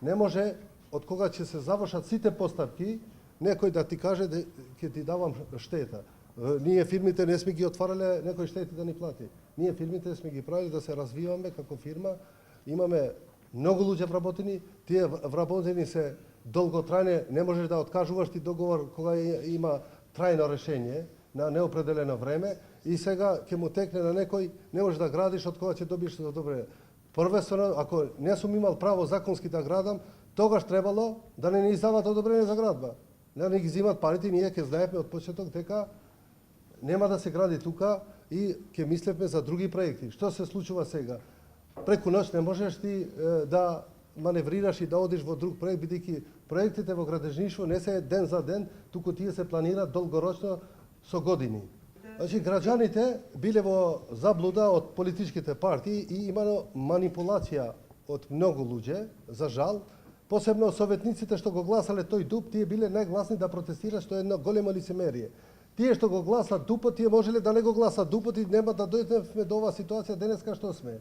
Не може од кога ќе се завршат сите поставки, некој да ти каже да ќе ти давам штета. Ние фирмите не сме ги отварале некој штети да ни плати. Ние фирмите сме ги правили да се развиваме како фирма. Имаме многу луѓе вработени, тие вработени се долготрајни, не можеш да откажуваш ти договор кога има трајно решение на неопределено време и сега ќе му текне на некој, не можеш да градиш од кога ќе добиеш одобрение. Првенствено, ако не сум имал право законски да градам, тогаш требало да не ни издават одобрение за градба. Да не ги зимат парите, ние ќе знаевме од почеток дека нема да се гради тука и ќе мислевме за други проекти. Што се случува сега? Преку ноќ не можеш ти да маневрираш и да одиш во друг проект, бидејќи проектите во градежништво не се ден за ден, туку тие се планираат долгорочно со години. Значи, граѓаните биле во заблуда од политичките партии и имало манипулација од многу луѓе, за жал. Посебно советниците што го гласале тој ДУП, тие биле најгласни да протестираат, што е едно големо лицемерие. Тие што го гласат ДУП, тие можеле да не го гласат ДУП и нема да дојдеме до оваа ситуација денеска што сме.